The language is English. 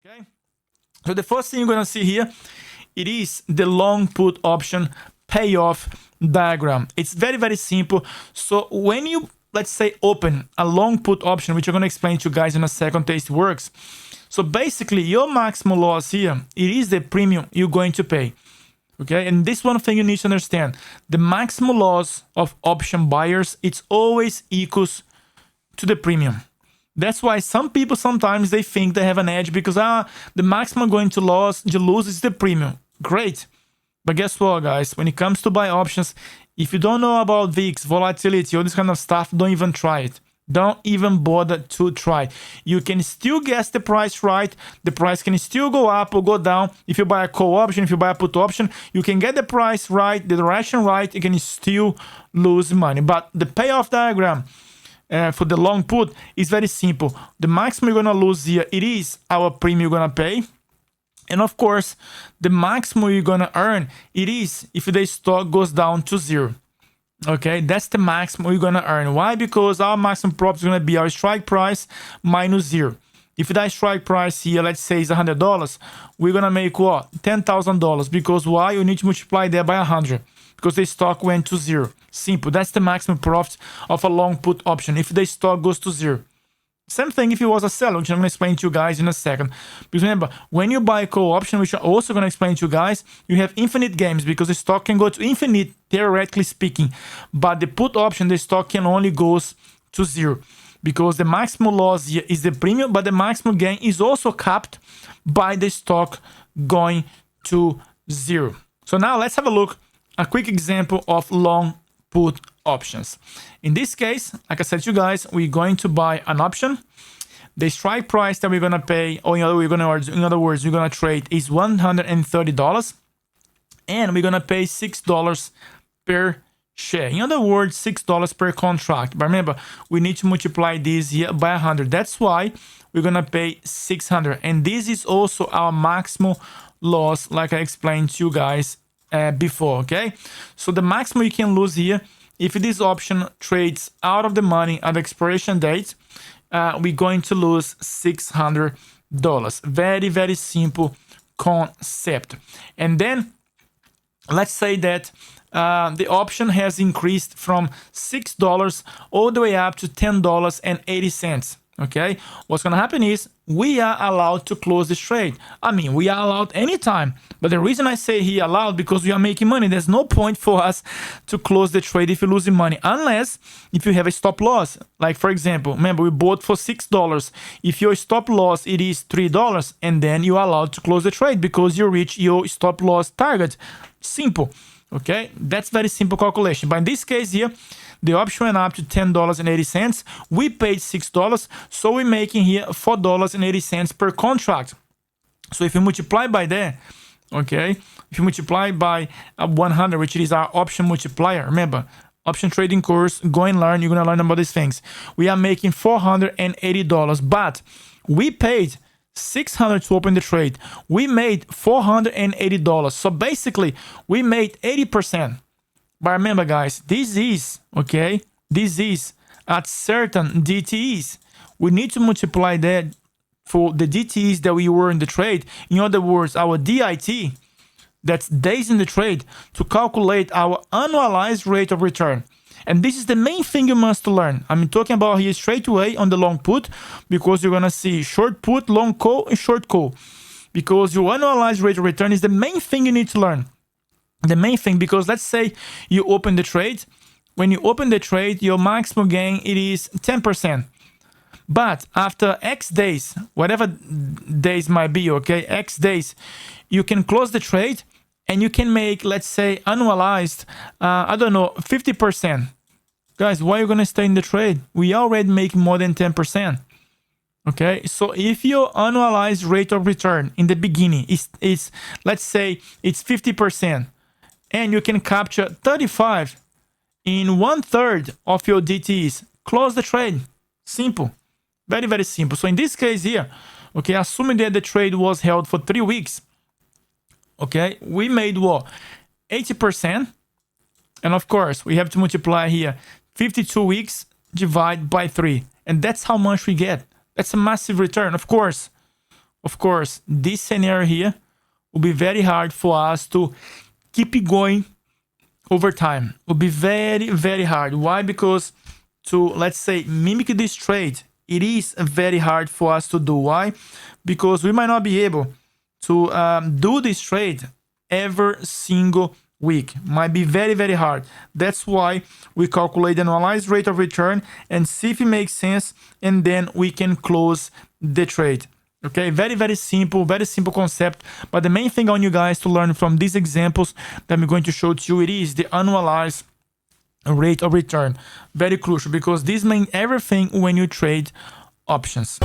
Okay, so the first thing you're gonna see here, it is the long put option payoff diagram. It's very, very simple. So when you, let's say, open a long put option, which I'm gonna explain to you guys in a second, TastyWorks. So basically your maximum loss here, it is the premium you're going to pay. Okay, and this one thing you need to understand, the maximum loss of option buyers, it's always equals to the premium. That's why some people sometimes they think they have an edge because the maximum going to lose is the premium. Great. But guess what, guys? When it comes to buy options, if you don't know about VIX, volatility, all this kind of stuff, don't even try it. Don't even bother to try. You can still guess the price right. The price can still go up or go down. If you buy a call option, if you buy a put option, you can get the price right, the direction right. You can still lose money. But the payoff diagram for the long put is very simple. The maximum you're going to lose here, it is our premium you're going to pay. And of course, the maximum you're going to earn, it is if the stock goes down to zero. Okay, that's the maximum we're going to earn. Why? Because our maximum profit is going to be our strike price minus zero. If that strike price here, let's say, is $100, we're going to make what? $10,000. Because why? You need to multiply that by 100. Because the stock went to zero. Simple. That's the maximum profit of a long put option if the stock goes to zero. Same thing if it was a seller, which I'm going to explain to you guys in a second. Because remember, when you buy a call option, which I'm also going to explain to you guys, you have infinite games because the stock can go to infinite, theoretically speaking. But the put option, the stock can only goes to zero. Because the maximum loss here is the premium, but the maximum gain is also capped by the stock going to zero. So now let's have a look, a quick example of long put options. In this case, like I said to you guys, we're going to buy an option. The strike price that we're going to pay, or in other words, we're going to trade is $130. And we're going to pay $6 per share. In other words, $6 per contract. But remember, we need to multiply this here by 100. That's why we're going to pay 600. And this is also our maximum loss, like I explained to you guys before, okay? So the maximum you can lose here, if this option trades out of the money at the expiration date, we're going to lose $600. Very, very simple concept. And then let's say that the option has increased from $6 all the way up to $10.80. Okay, what's gonna happen is we are allowed to close this trade. I mean, we are allowed anytime, but the reason I say here allowed because we are making money. There's no point for us to close the trade if you're losing money, unless if you have a stop loss. Like for example, remember we bought for $6. If your stop loss it is $3, and then you are allowed to close the trade because you reach your stop loss target. Simple. Okay, that's very simple calculation. But in this case here, the option went up to $10.80. We paid $6, so we're making here $4.80 per contract. So if you multiply by that, okay, if you multiply by 100, which is our option multiplier, remember, option trading course, go and learn, you're going to learn about these things. We are making $480, but we paid $600 to open the trade. We made $480. So basically, we made 80%. But remember, guys, this is, okay, this is at certain DTEs. We need to multiply that for the DTEs that we were in the trade. In other words, our DIT, that's days in the trade, to calculate our annualized rate of return. And this is the main thing you must learn. I'm talking about here straight away on the long put, because you're going to see short put, long call, and short call. Because your annualized rate of return is the main thing you need to learn. The main thing, because let's say you open the trade. When you open the trade, your maximum gain, it is 10%. But after X days, whatever days might be, okay, X days, you can close the trade and you can make, let's say, annualized, 50%. Guys, why are you going to stay in the trade? We already make more than 10%. Okay, so if your annualized rate of return in the beginning is let's say, it's 50%, and you can capture 35 in 1/3 of your DTs, close the trade. Simple. Very, very simple. So in this case here, okay, assuming that the trade was held for 3 weeks, okay, we made what? 80%. And of course, we have to multiply here 52 weeks divided by 3. And that's how much we get. That's a massive return. Of course, of course, this scenario here will be very hard for us to keep it going over time. It will be very, very hard. Why? Because to, let's say, mimic this trade, it is very hard for us to do. Why? Because we might not be able to do this trade every single week. Might be very, very hard. That's why we calculate the annualized rate of return and see if it makes sense, and then we can close the trade. Okay, very, very simple concept. But the main thing I want you guys to learn from these examples that I'm going to show to you, it is the annualized rate of return. Very crucial, because this means everything when you trade options.